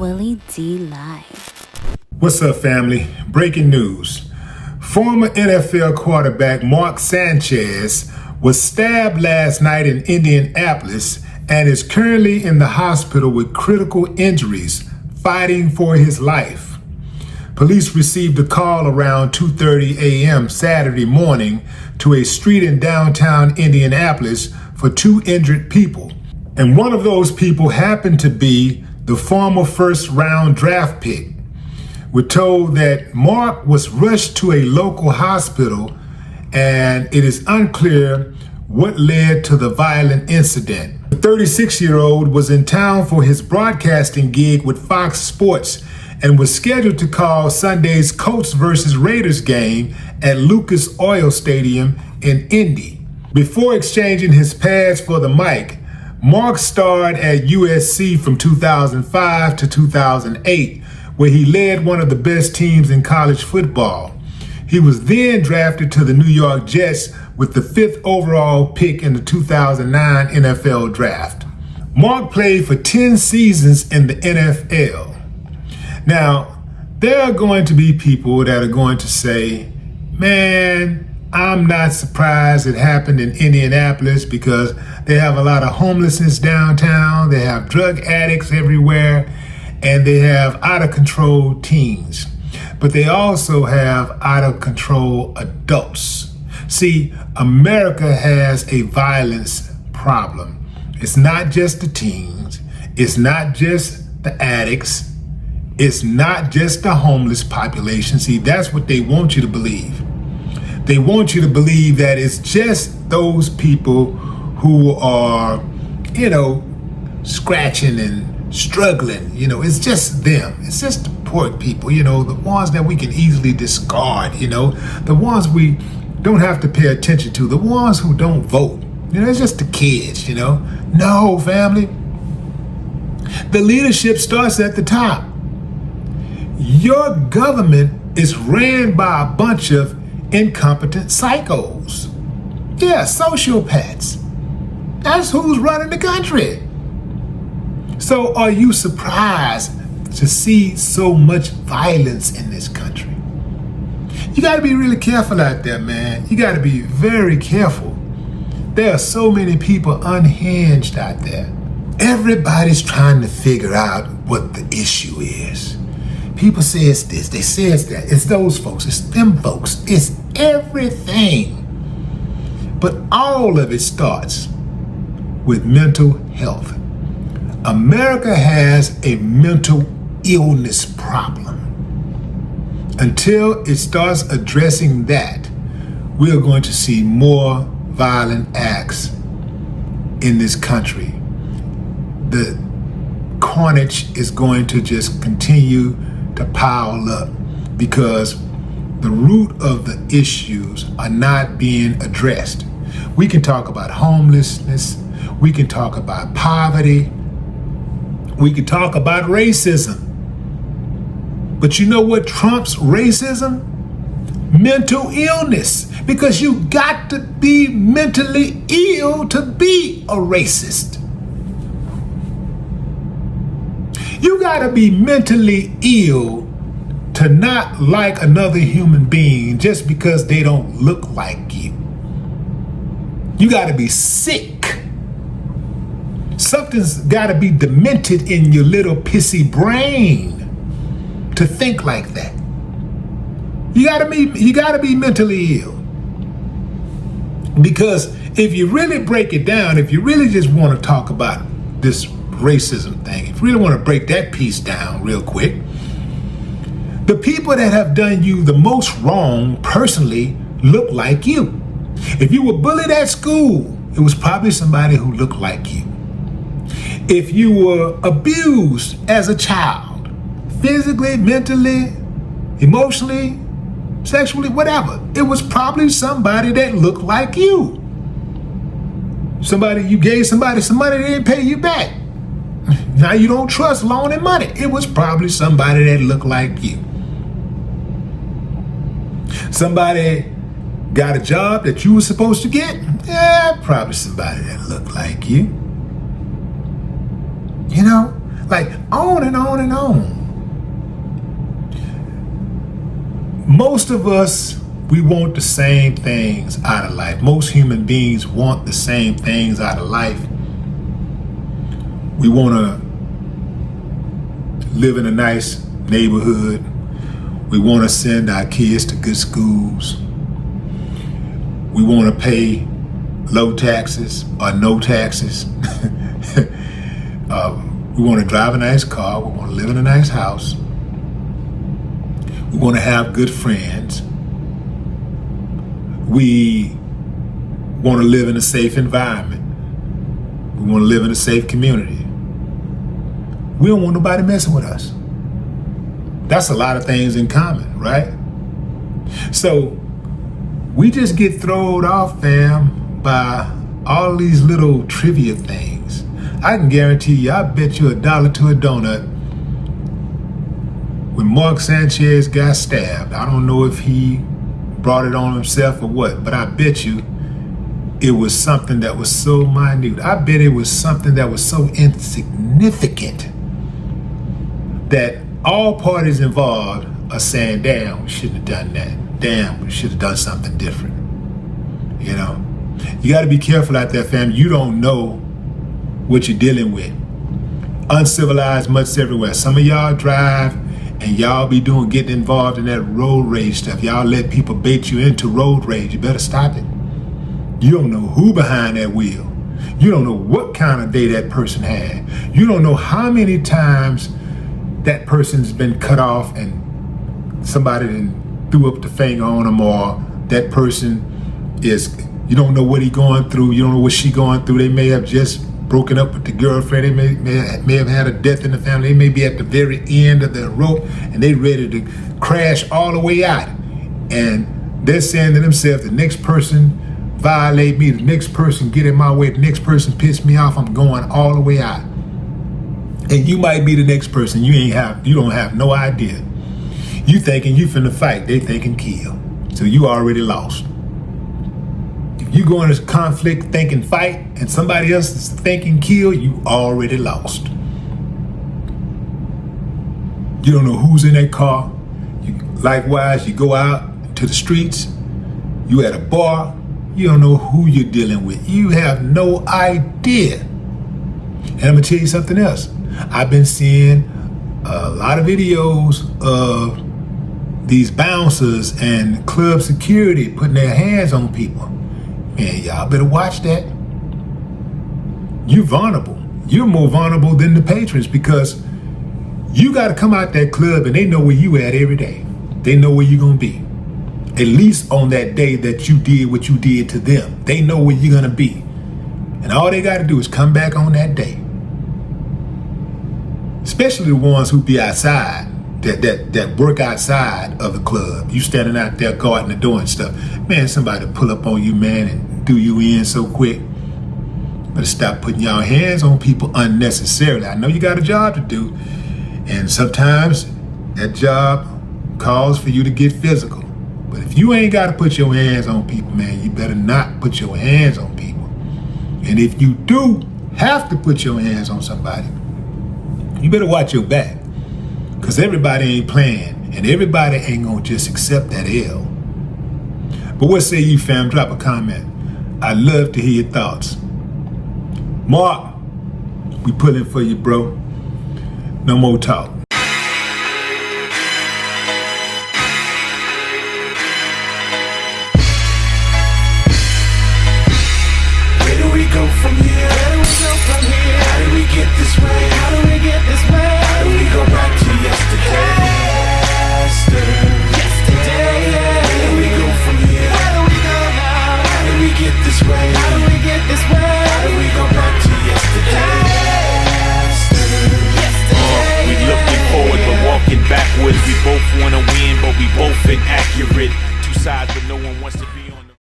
Willie D Live. What's up, family? Breaking news. Former NFL quarterback Mark Sanchez was stabbed last night in Indianapolis and is currently in the hospital with critical injuries, fighting for his life. Police received a call around 2:30 a.m. Saturday morning to a street in downtown Indianapolis for two injured people. And one of those people happened to be the former first-round draft pick. We're told that Mark was rushed to a local hospital, and it is unclear what led to the violent incident. The 36-year-old was in town for his broadcasting gig with Fox Sports and was scheduled to call Sunday's Colts versus Raiders game at Lucas Oil Stadium in Indy. Before exchanging his pads for the mic, Mark starred at USC from 2005 to 2008, where he led one of the best teams in college football. He was then drafted to the New York Jets with the 5th overall pick in the 2009 NFL Draft. Mark played for 10 seasons in the NFL. Now, there are going to be people that are going to say, man, I'm not surprised it happened in Indianapolis because they have a lot of homelessness downtown, they have drug addicts everywhere, and they have out-of-control teens. But they also have out-of-control adults. See, America has a violence problem. It's not just the teens, it's not just the addicts, it's not just the homeless population. See, that's what they want you to believe. They want you to believe that it's just those people who are, scratching and struggling. It's just them. It's just the poor people, the ones that we can easily discard, the ones we don't have to pay attention to, the ones who don't vote. It's just the kids, No, family. The leadership starts at the top. Your government is ran by a bunch of incompetent psychos. Yeah, sociopaths. That's who's running the country. So are you surprised to see so much violence in this country? You got to be really careful out there, man. You got to be very careful. There are so many people unhinged out there. Everybody's trying to figure out what the issue is. People say it's this, they say it's that, it's those folks, it's them folks, it's everything. But all of it starts with mental health. America has a mental illness problem. Until it starts addressing that, we are going to see more violent acts in this country. The carnage is going to just continue to pile up because the root of the issues are not being addressed. We can talk about homelessness, we can talk about poverty, we can talk about racism. But you know what trumps racism? Mental illness. Because you got to be mentally ill to be a racist. You gotta be mentally ill to not like another human being just because they don't look like you. You gotta be sick. Something's gotta be demented in your little pissy brain to think like that. You gotta be mentally ill. Because if you really break it down, if you really just want to talk about this racism thing, if you really want to break that piece down real quick, the people that have done you the most wrong personally look like you. If you were bullied at school, it was probably somebody who looked like you. If you were abused as a child, physically, mentally, emotionally, sexually, whatever, it was probably somebody that looked like you. You gave somebody some money, they didn't pay you back. Now you don't trust loaning money. It was probably somebody that looked like you. Somebody got a job that you were supposed to get. Yeah, probably somebody that looked like you. Like On and on and on. Most of us, we want the same things out of life. Most human beings want the same things out of life. We want to live in a nice neighborhood. We want to send our kids to good schools. We want to pay low taxes or no taxes. We want to drive a nice car. We want to live in a nice house. We want to have good friends. We want to live in a safe environment. We want to live in a safe community. We don't want nobody messing with us. That's a lot of things in common, right? So we just get thrown off, fam, by all these little trivia things. I can guarantee you, I bet you $1 to a donut, when Mark Sanchez got stabbed, I don't know if he brought it on himself or what, but I bet you it was something that was so minute. I bet it was something that was so insignificant that all parties involved are saying, damn, we shouldn't have done that. Damn, we should have done something different. You know, you got to be careful out there, fam. You don't know what you're dealing with. Uncivilized mutts everywhere. Some of y'all drive and y'all be getting involved in that road rage stuff. Y'all let people bait you into road rage. You better stop it. You don't know who behind that wheel. You don't know what kind of day that person had. You don't know how many times that person's been cut off and somebody then threw up the finger on them, or that person is, you don't know what he going through. You don't know what she going through. They may have just broken up with the girlfriend. They may have had a death in the family. They may be at the very end of the rope and they ready to crash all the way out. And they're saying to themselves, the next person violate me, the next person get in my way, the next person piss me off, I'm going all the way out. And you might be the next person. You don't have no idea. You thinking you finna fight, they thinking kill. So you already lost. If you go into conflict thinking fight and somebody else is thinking kill, you already lost. You don't know who's in that car. Likewise, you go out to the streets, you at a bar, you don't know who you're dealing with. You have no idea. And I'm gonna tell you something else. I've been seeing a lot of videos of these bouncers and club security putting their hands on people. Man, y'all better watch that. You're vulnerable. You're more vulnerable than the patrons, because you got to come out that club and they know where you at every day. They know where you're going to be. At least on that day that you did what you did to them. They know where you're going to be. And all they got to do is come back on that day. Especially the ones who be outside, that work outside of the club. You standing out there guarding the door and stuff. Man, somebody pull up on you, man, and do you in so quick. Better stop putting y'all hands on people unnecessarily. I know you got a job to do, and sometimes that job calls for you to get physical. But if you ain't got to put your hands on people, man, you better not put your hands on people. And if you do have to put your hands on somebody, you better watch your back, because everybody ain't playing, and everybody ain't gonna just accept that L. But what say you, fam? Drop a comment. I'd love to hear your thoughts. Mark, we pulling for you, bro. No more talk.